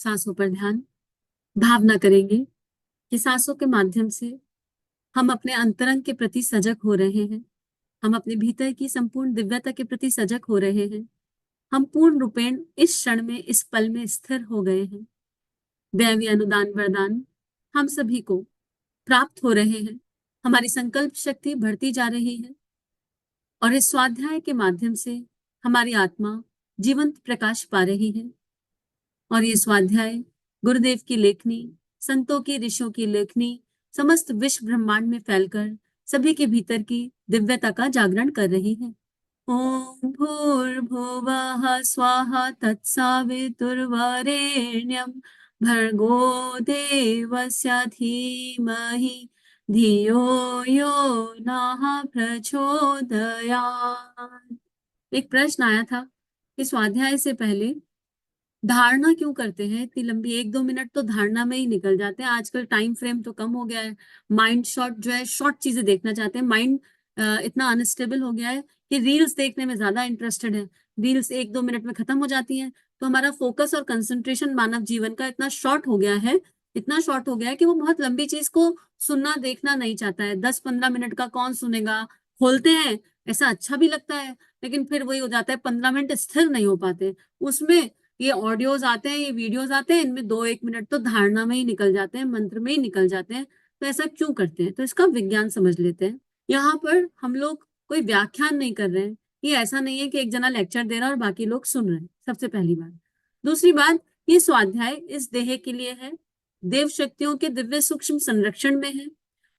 सांसों पर ध्यान, भावना करेंगे कि सांसों के माध्यम से हम अपने अंतरंग के प्रति सजग हो रहे हैं। हम अपने भीतर की संपूर्ण दिव्यता के प्रति सजग हो रहे हैं। हम पूर्ण रूपेण इस क्षण में, इस पल में स्थिर हो गए हैं। दैवीय अनुदान वरदान हम सभी को प्राप्त हो रहे हैं। हमारी संकल्प शक्ति बढ़ती जा रही है और इस स्वाध्याय के माध्यम से हमारी आत्मा जीवंत प्रकाश पा रही है। और ये स्वाध्याय गुरुदेव की लेखनी, संतों की, ऋषियों की लेखनी समस्त विश्व ब्रह्मांड में फैलकर सभी के भीतर की दिव्यता का जागरण कर रही है। ओम भूर्भुवः स्वाहा तत्सवितुर्वरेण्यं भर्गो देवस्य धीमहि धियो यो नः प्रचोदयात्। एक प्रश्न आया था कि स्वाध्याय से पहले धारणा क्यों करते हैं इतनी लंबी, 1-2 मिनट तो धारणा में ही निकल जाते हैं। आजकल टाइम फ्रेम तो कम हो गया है, माइंड शॉर्ट जो है, शॉर्ट चीजें देखना चाहते हैं। माइंड इतना अनस्टेबल हो गया है कि रील्स देखने में ज्यादा इंटरेस्टेड है। रील्स 1-2 मिनट में खत्म हो जाती हैं। तो हमारा फोकस और कंसंट्रेशन मानव जीवन का इतना शॉर्ट हो गया है, इतना शॉर्ट हो गया है कि वो बहुत लंबी चीज को सुनना देखना नहीं चाहता है। 10-15 मिनट का कौन सुनेगा। खोलते हैं, ऐसा अच्छा भी लगता है, लेकिन फिर वही हो जाता है, 15 मिनट स्थिर नहीं हो पाते उसमें। ये ऑडियोज आते हैं, ये वीडियोस आते हैं, इनमें 2-1 मिनट तो धारणा में ही निकल जाते हैं, मंत्र में ही निकल जाते हैं। तो ऐसा क्यों करते हैं, तो इसका विज्ञान समझ लेते हैं। यहाँ पर हम लोग कोई व्याख्यान नहीं कर रहे हैं। ये ऐसा नहीं है कि एक जना लेक्चर दे रहा है और बाकी लोग सुन रहे हैं, सबसे पहली बात। दूसरी बात, ये स्वाध्याय इस देह के लिए है, देव शक्तियों के दिव्य सूक्ष्म संरक्षण में है।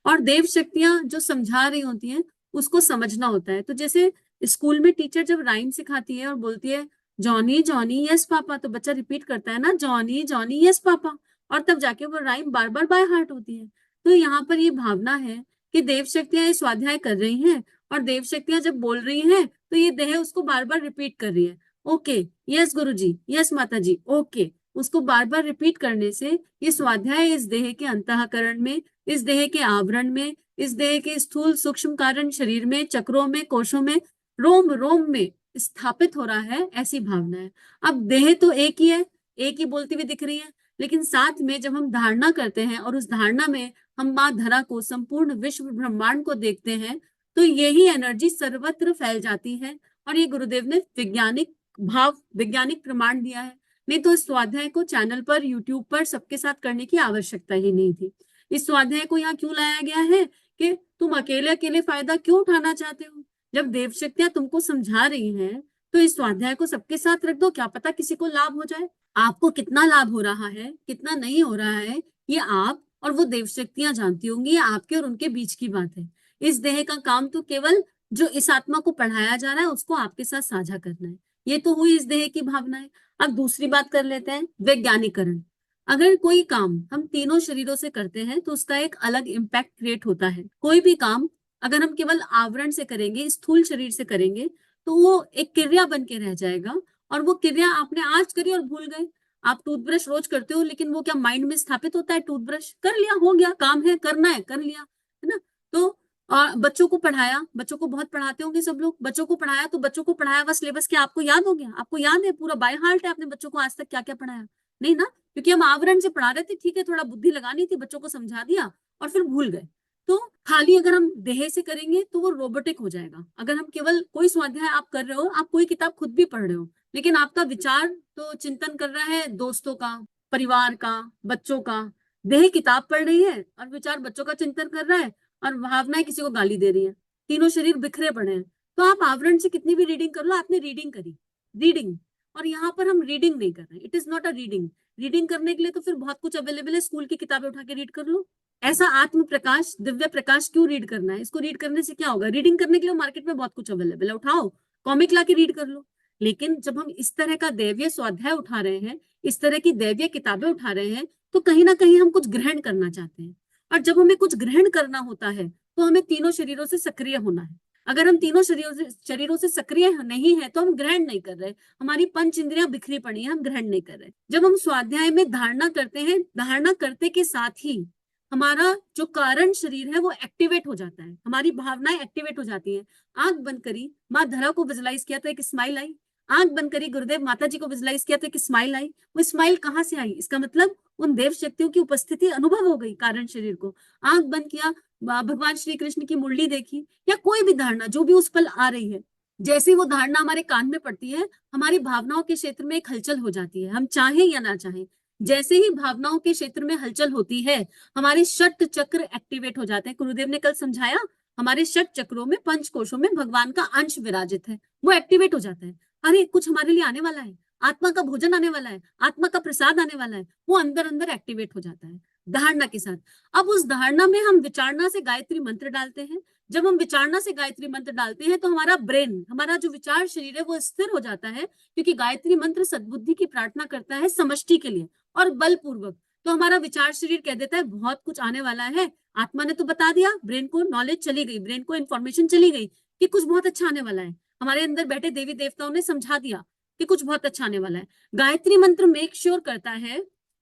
और देव शक्तियां जो समझा रही होती हैं उसको समझना होता है। तो जैसे स्कूल में टीचर जब राइम सिखाती है और बोलती है जॉनी जॉनी यस पापा, तो बच्चा रिपीट करता है ना, जॉनी जॉनी यस पापा, और तब जाके वो rhyme bar bar by heart होती है। तो यहाँ पर ये भावना है कि देव शक्तियां ये स्वाध्याय कर रही हैं और देव शक्तियां जब बोल रही हैं तो ये देह उसको बार बार रिपीट कर रही है। ओके, यस गुरुजी, यस माता जी, ओके। उसको बार बार रिपीट करने से ये स्वाध्याय इस देह के अंतःकरण में, इस देह के आवरण में, इस देह के स्थूल सूक्ष्म कारण शरीर में, चक्रों में, कोशों में, रोम रोम में स्थापित हो रहा है, ऐसी भावना है। अब देह तो एक ही है, एक ही बोलती हुई दिख रही है, लेकिन साथ में जब हम धारणा करते हैं और उस धारणा में हम माँ धरा को, संपूर्ण विश्व ब्रह्मांड को देखते हैं, तो यही एनर्जी सर्वत्र फैल जाती है। और ये गुरुदेव ने वैज्ञानिक प्रमाण दिया है। नहीं तो इस स्वाध्याय को चैनल पर, यूट्यूब पर सबके साथ करने की आवश्यकता ही नहीं थी। इस स्वाध्याय को यहाँ क्यों लाया गया है कि तुम अकेले अकेले फायदा क्यों उठाना चाहते हो। जब देव शक्तियां तुमको समझा रही हैं तो इस स्वाध्याय को सबके साथ रख दो, क्या पता किसी को लाभ हो जाए। आपको कितना लाभ हो रहा है, कितना नहीं हो रहा है, ये आप और वो देव शक्तियां जानती होंगी। ये आपके और उनके बीच की बात है। इस देह का काम तो केवल जो इस आत्मा को पढ़ाया जा रहा है उसको आपके साथ साझा करना है। ये तो हुई इस देह की भावना है। अब दूसरी बात कर लेते हैं, वैज्ञानिकरण। अगर कोई काम हम तीनों शरीरों से करते हैं तो उसका एक अलग इम्पैक्ट क्रिएट होता है। कोई भी काम अगर हम केवल आवरण से करेंगे, स्थूल शरीर से करेंगे, तो वो एक क्रिया बन के रह जाएगा। और वो क्रिया आपने आज करी और भूल गए। आप टूथब्रश रोज करते हो, लेकिन वो क्या माइंड में स्थापित होता है? टूथब्रश कर लिया, हो गया, काम है, करना है, कर लिया, है ना। तो बच्चों को पढ़ाया, बच्चों को बहुत पढ़ाते होंगे सब लोग, बच्चों को पढ़ाया तो बच्चों को पढ़ाया हुआ सिलेबस क्या आपको याद हो गया? आपको याद है पूरा बाय हार्ट है आपने बच्चों को आज तक क्या क्या पढ़ाया? नहीं ना, क्योंकि हम आवरण से पढ़ा रहे थे। ठीक है, थोड़ा बुद्धि लगानी थी, बच्चों को समझा दिया और फिर भूल गए। तो खाली अगर हम देह से करेंगे तो वो रोबोटिक हो जाएगा। अगर हम केवल कोई स्वाध्याय आप कर रहे हो, आप कोई किताब खुद भी पढ़ रहे हो, लेकिन आपका विचार तो चिंतन कर रहा है दोस्तों का, परिवार का, बच्चों का। देह किताब पढ़ रही है और विचार बच्चों का चिंतन कर रहा है और भावनाएं किसी को गाली दे रही है। तीनों शरीर बिखरे पड़े हैं। तो आप आवरण से कितनी भी रीडिंग कर लो, आपने रीडिंग करी, रीडिंग। और यहाँ पर हम रीडिंग नहीं कर रहे, it is not a reading. Reading करने के लिए तो फिर बहुत कुछ अवेलेबल है, स्कूल की किताबें उठा के रीड कर लो। ऐसा आत्म प्रकाश, दिव्य प्रकाश क्यों रीड करना है? इसको रीड करने से क्या होगा? रीडिंग करने के लिए मार्केट में बहुत कुछ अवेलेबल है, उठाओ कॉमिक ला के रीड कर लो। लेकिन जब हम इस तरह का दैवीय स्वाध्याय उठा रहे हैं, इस तरह की दैवीय किताबें उठा रहे हैं, तो कहीं ना कहीं हम कुछ ग्रहण करना चाहते हैं। और जब हमें कुछ ग्रहण करना होता है तो हमें तीनों शरीरों से सक्रिय होना है। अगर हम तीनों शरीरों से सक्रिय नहीं है तो हम ग्रहण नहीं कर रहे। हमारी पंच इंद्रियां बिखरी पड़ी हैं, हम ग्रहण नहीं कर रहे। जब हम स्वाध्याय में धारणा करते हैं, धारणा करते के साथ ही हमारा जो कारण शरीर है वो एक्टिवेट हो जाता है, हमारी भावनाएं एक्टिवेट हो जाती हैं। आंख बंद करी, माँ धरा को विजुलाइज किया तो एक स्माइल आई। आंख बंद करी, गुरुदेव माता जी को विजुलाइज किया तो एक स्माइल आई। वो स्माइल कहाँ से आई? इसका मतलब उन देव शक्तियों की उपस्थिति अनुभव हो गई कारण शरीर को। आंख बंद किया, भगवान श्री कृष्ण की मुरली देखी, या कोई भी धारणा जो भी उस पल आ रही है, जैसे ही वो धारणा हमारे कान में पड़ती है, हमारी भावनाओं के क्षेत्र में एक हलचल हो जाती है, हम चाहें या ना चाहें। जैसे ही भावनाओं के क्षेत्र में हलचल होती है, हमारे षट चक्र एक्टिवेट हो जाते हैं। गुरुदेव ने कल समझाया, हमारे षट चक्रों में, पंच कोशों में भगवान का अंश विराजित है, वो एक्टिवेट हो जाता है। अरे कुछ हमारे लिए आने वाला है, आत्मा का भोजन आने वाला है, आत्मा का प्रसाद आने वाला है, वो अंदर अंदर एक्टिवेट हो जाता है धारणा के साथ। अब उस धारणा में हम विचारणा से गायत्री मंत्र डालते हैं। जब हम विचारणा से गायत्री मंत्र डालते हैं तो हमारा ब्रेन, हमारा जो विचार शरीर है, वो स्थिर हो जाता है, क्योंकि गायत्री मंत्र सद्बुद्धि की प्रार्थना करता है समष्टि के लिए और बलपूर्वक। तो हमारा विचार शरीर कह देता है बहुत कुछ आने वाला है, आत्मा ने तो बता दिया, ब्रेन को नॉलेज चली गई, ब्रेन को इंफॉर्मेशन चली गई कि कुछ बहुत अच्छा आने वाला है। हमारे अंदर बैठे देवी देवताओं ने समझा दिया कि कुछ बहुत अच्छा आने वाला है। गायत्री मंत्र मेक श्योर करता है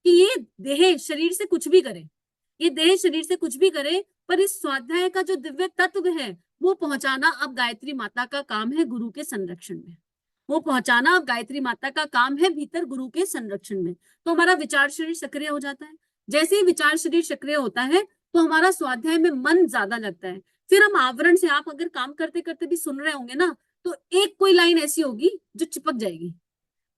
कि ये देह शरीर से कुछ भी करे, ये देह शरीर से कुछ भी करे, पर इस स्वाध्याय का जो दिव्य तत्व है वो पहुंचाना अब गायत्री माता का काम है गुरु के संरक्षण में। वो पहुंचाना अब गायत्री माता का काम है भीतर गुरु के संरक्षण में। तो हमारा विचार शरीर सक्रिय हो जाता है। जैसे ही विचार शरीर सक्रिय होता है तो हमारा स्वाध्याय में मन ज्यादा लगता है। फिर हम आवरण से, आप अगर काम करते करते भी सुन रहे होंगे ना, तो एक कोई लाइन ऐसी होगी जो चिपक जाएगी।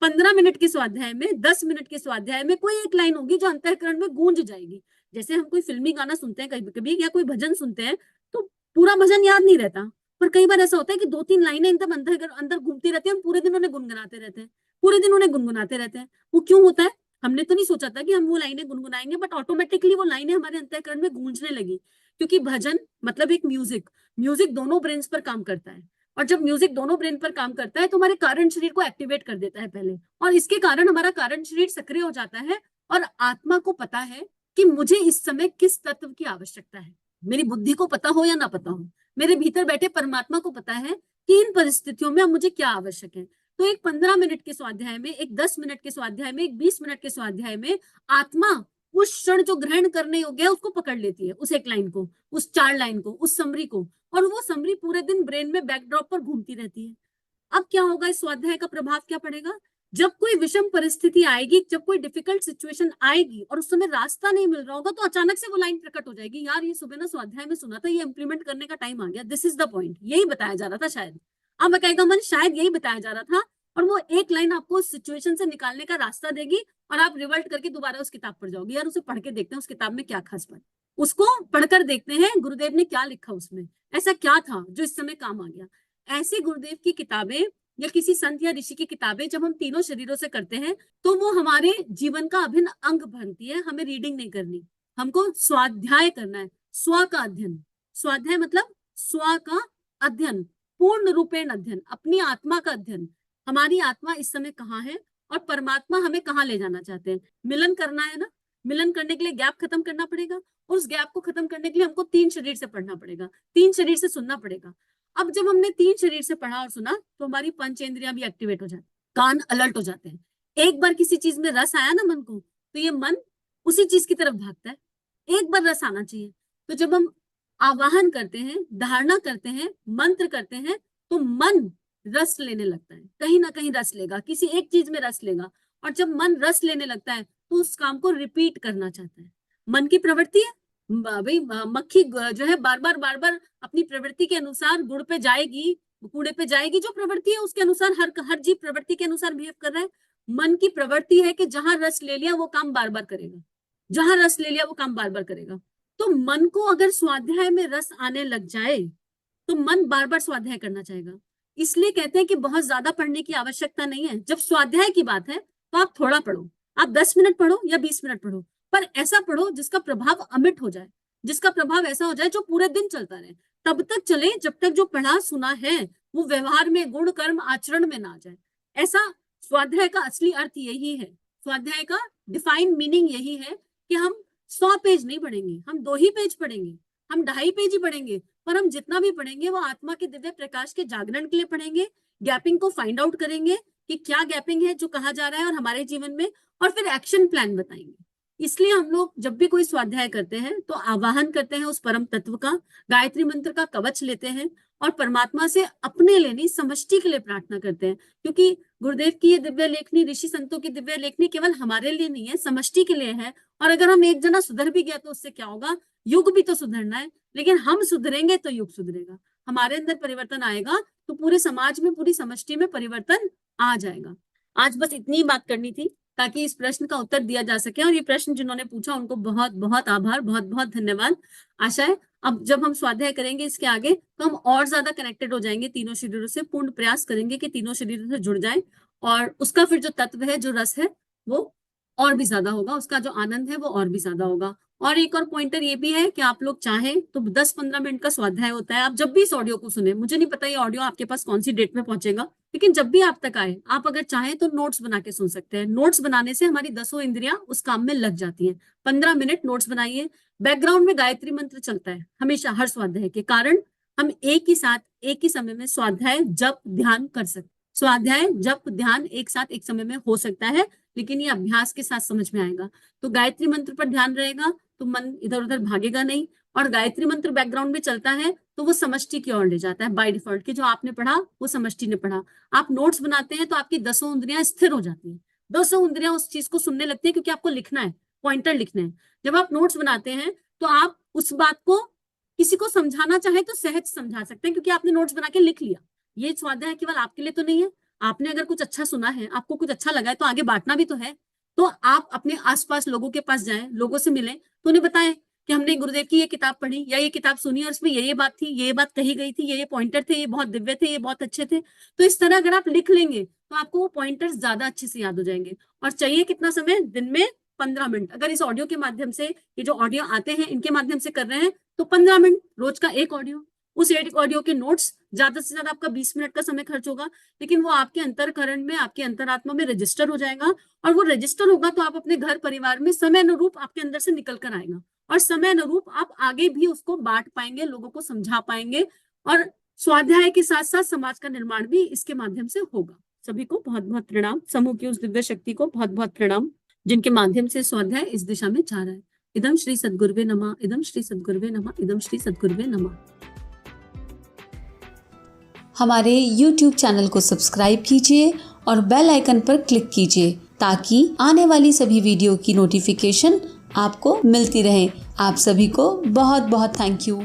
15 मिनट के स्वाध्याय में, 10 मिनट के स्वाध्याय में कोई एक लाइन होगी जो अंतःकरण में गूंज जाएगी। जैसे हम कोई फिल्मी गाना सुनते हैं कभी कभी, या कोई भजन सुनते हैं, तो पूरा भजन याद नहीं रहता, पर कई बार ऐसा होता है कि 2-3 लाइनें एकदम अंदर अंदर घूमती रहती है, हम पूरे दिन उन्हें गुनगुनाते रहते हैं, पूरे दिन उन्हें गुनगुनाते रहते हैं। वो क्यों होता है? हमने तो नहीं सोचा था कि हम वो लाइनें गुनगुनाएंगे, बट ऑटोमेटिकली वो लाइनें हमारे अंतःकरण में गूंजने लगी। क्योंकि भजन मतलब एक म्यूजिक, म्यूजिक दोनों ब्रेन्स पर काम करता है, और जब म्यूजिक दोनों ब्रेन पर काम करता है तो हमारे कारण शरीर को एक्टिवेट कर देता है पहले, और इसके कारण हमारा कारण शरीर सक्रिय हो जाता है, और आत्मा को पता है कि मुझे इस समय किस तत्व की आवश्यकता है। मेरी बुद्धि को पता हो या ना पता हो, मेरे भीतर बैठे परमात्मा को पता है कि इन परिस्थितियों में अब मुझे क्या आवश्यक है। तो एक 15 मिनट के स्वाध्याय में, एक 10 मिनट के स्वाध्याय में, एक 20 मिनट के स्वाध्याय में आत्मा उस क्षण जो ग्रहण करने योग्य है उसको पकड़ लेती है, उस एक लाइन को, उस 4 लाइन को, उस समरी को, और वो समरी पूरे दिन ब्रेन में बैकड्रॉप पर घूमती रहती है। अब क्या होगा, इस स्वाध्याय का प्रभाव क्या पड़ेगा? जब कोई विषम परिस्थिति आएगी, जब कोई डिफिकल्ट सिचुएशन आएगी और उस समय रास्ता नहीं मिल रहा होगा, तो अचानक से वो लाइन प्रकट हो जाएगी, यार ये सुबह ना स्वाध्याय में सुना था, ये इंप्लीमेंट करने का टाइम आ गया, दिस इज द पॉइंट, यही बताया जा रहा था शायद। अब मैं कहेगा मन शायद यही बताया जा रहा था, और वो एक लाइन आपको उस सिचुएशन से निकालने का रास्ता देगी, और आप रिवर्ट करके दोबारा उस किताब पर जाओगे, यार उसे पढ़ के देखते हैं उस किताब में क्या खास बात, उसको पढ़कर देखते हैं गुरुदेव ने क्या लिखा उसमें, ऐसा क्या था जो इस समय काम आ गया। ऐसी गुरुदेव की किताबें या किसी संत या ऋषि की किताबें जब हम तीनों शरीरों से करते हैं तो वो हमारे जीवन का अभिन्न अंग बनती है। हमें रीडिंग नहीं करनी, हमको स्वाध्याय करना है, स्व का अध्ययन। स्वाध्याय मतलब स्व का अध्ययन, पूर्ण रूपेण अध्ययन, अपनी आत्मा का अध्ययन। हमारी आत्मा इस समय कहाँ है और परमात्मा हमें कहाँ ले जाना चाहते हैं। मिलन करना है ना, मिलन करने के लिए गैप खत्म करना पड़ेगा, और उस गैप को खत्म करने के लिए हमको 3 शरीर से पढ़ना पड़ेगा, 3 शरीर से सुनना पड़ेगा। अब जब हमने 3 शरीर से पढ़ा और सुना तो हमारी पंचेंद्रियां भी एक्टिवेट हो जाती, कान अलर्ट हो जाते हैं। एक बार किसी चीज में रस आया ना मन को, तो ये मन उसी चीज की तरफ भागता है। एक बार रस आना चाहिए। तो जब हम आवाहन करते हैं, धारणा करते हैं, मंत्र करते हैं, तो मन रस लेने लगता है, कहीं ना कहीं रस लेगा, किसी एक चीज में रस लेगा। और जब मन रस लेने लगता है तो उस काम को रिपीट करना चाहता है। मन की प्रवृत्ति है भाई, मक्खी जो है बार बार अपनी प्रवृत्ति के अनुसार गुड़ पे जाएगी, कूड़े पे जाएगी, जो प्रवृत्ति है उसके अनुसार हर जीव प्रवृत्ति के अनुसार बिहेव कर रहा है। मन की प्रवृत्ति है कि जहां रस ले लिया वो काम बार बार करेगा, जहां रस ले लिया वो काम बार बार करेगा। तो मन को अगर स्वाध्याय में रस आने लग जाए तो मन बार बार स्वाध्याय करना चाहेगा। इसलिए कहते हैं कि बहुत ज्यादा पढ़ने की आवश्यकता नहीं है। जब स्वाध्याय की बात है तो आप थोड़ा पढ़ो, आप 10 मिनट पढ़ो या 20 मिनट पढ़ो, पर ऐसा पढ़ो जिसका प्रभाव अमिट हो जाए, जिसका प्रभाव ऐसा हो जाए जो पूरे दिन चलता रहे। तब तक चले जब तक जो पढ़ा सुना है वो व्यवहार में, गुण कर्म आचरण में ना आ जाए। ऐसा स्वाध्याय का असली अर्थ यही है, स्वाध्याय का डिफाइन मीनिंग यही है कि हम 100 पेज नहीं पढ़ेंगे, हम 2 ही पेज पढ़ेंगे, हम 2.5 पेज ही पढ़ेंगे, पर हम जितना भी पढ़ेंगे वो आत्मा के दिव्य प्रकाश के जागरण के लिए पढ़ेंगे। गैपिंग को फाइंड आउट करेंगे कि क्या गैपिंग है जो कहा जा रहा है और हमारे जीवन में, और फिर एक्शन प्लान बताएंगे। इसलिए हम लोग जब भी कोई स्वाध्याय करते हैं तो आवाहन करते हैं उस परम तत्व का, गायत्री मंत्र का कवच लेते हैं और परमात्मा से अपने लिए नहीं, समष्टि के लिए प्रार्थना करते हैं। क्योंकि गुरुदेव की ये दिव्य लेखनी, ऋषि संतों की दिव्य लेखनी केवल हमारे लिए नहीं है, समष्टि के लिए है। और अगर हम एक जना सुधर भी गया तो उससे क्या होगा, युग भी तो सुधरना है। लेकिन हम सुधरेंगे तो युग सुधरेगा, हमारे अंदर परिवर्तन आएगा तो पूरे समाज में, पूरी समष्टि में परिवर्तन आ जाएगा। आज बस इतनी बात करनी थी ताकि इस प्रश्न का उत्तर दिया जा सके। और ये प्रश्न जिन्होंने पूछा उनको बहुत बहुत आभार, बहुत बहुत धन्यवाद। आशा है अब जब हम स्वाध्याय करेंगे इसके आगे तो हम और ज्यादा कनेक्टेड हो जाएंगे तीनों शरीरों से। पूर्ण प्रयास करेंगे कि तीनों शरीरों से जुड़ जाए, और उसका फिर जो तत्व है, जो रस है, वो और भी ज्यादा होगा, उसका जो आनंद है वो और भी ज्यादा होगा। और एक और पॉइंटर ये भी है कि आप लोग चाहें तो 10-15 मिनट का स्वाध्याय होता है। आप जब भी इस ऑडियो को सुने, मुझे नहीं पता ये ऑडियो आपके पास कौन सी डेट में पहुंचेगा, लेकिन जब भी आप तक आए, आप अगर चाहें तो नोट्स बना के सुन सकते हैं। नोट्स बनाने से हमारी 10 इंद्रियां उस काम में लग जाती हैं। 15 मिनट नोट्स बनाइए। बैकग्राउंड में गायत्री मंत्र चलता है हमेशा, हर स्वाध्याय के कारण हम एक ही साथ, एक ही समय में स्वाध्याय जप ध्यान कर सकते। स्वाध्याय जप ध्यान एक साथ एक समय में हो सकता है, लेकिन ये अभ्यास के साथ समझ में आएगा। तो गायत्री मंत्र पर ध्यान रहेगा तो मन इधर उधर भागेगा नहीं, और गायत्री मंत्र बैकग्राउंड में चलता है तो वो समष्टि की ओर ले जाता है बाय डिफॉल्ट, कि जो आपने पढ़ा वो समष्टि ने पढ़ा। आप नोट्स बनाते हैं तो आपकी 10 इंद्रियां स्थिर हो जाती हैं, 10 इंद्रियां उस चीज को सुनने लगती है, क्योंकि आपको लिखना है, पॉइंटर लिखने हैं। जब आप नोट्स बनाते हैं तो आप उस बात को किसी को समझाना चाहे तो सहज समझा सकते हैं, क्योंकि आपने नोट्स बना के लिख लिया। ये स्वाध्याय केवल आपके लिए तो नहीं है, आपने अगर कुछ अच्छा सुना है, आपको कुछ अच्छा लगा है, तो आगे बांटना भी तो है। तो आप अपने आसपास लोगों के पास जाएं, लोगों से मिलें, तो उन्हें बताएं कि हमने गुरुदेव की ये किताब पढ़ी या ये किताब सुनी और इसमें ये बात थी, ये बात कही गई थी, ये पॉइंटर थे, ये बहुत दिव्य थे, ये बहुत अच्छे थे। तो इस तरह अगर आप लिख लेंगे तो आपको वो पॉइंटर्स ज्यादा अच्छे से याद हो जाएंगे। और चाहिए कितना समय, दिन में 15 मिनट। अगर इस ऑडियो के माध्यम से, ये जो ऑडियो आते हैं इनके माध्यम से कर रहे हैं तो 15 मिनट रोज का एक ऑडियो। उस एक ऑडियो के नोट्स ज्यादा से ज्यादा आपका 20 मिनट का समय खर्च होगा, लेकिन वो आपके अंतरकरण में, आपके अंतरात्मा में रजिस्टर हो जाएगा। और वो रजिस्टर होगा तो आप अपने घर परिवार में समय अनुरूप आपके अंदर से निकल कर आएगा, और समय अनुरूप आप आगे भी उसको बांट पाएंगे, लोगों को समझा पाएंगे। और स्वाध्याय के साथ साथ समाज का निर्माण भी इसके माध्यम से होगा। सभी को बहुत बहुत प्रणाम, समूह की उस दिव्य शक्ति को बहुत बहुत प्रणाम जिनके माध्यम से स्वाध्याय इस दिशा में जा रहा है। इदम श्री सद्गुरुवे नमः, इदम श्री सद्गुरुवे नमः, इदम श्री सद्गुरुवे नमः। हमारे YouTube चैनल को सब्सक्राइब कीजिए और बेल आइकन पर क्लिक कीजिए ताकि आने वाली सभी वीडियो की नोटिफिकेशन आपको मिलती रहे। आप सभी को बहुत बहुत थैंक यू।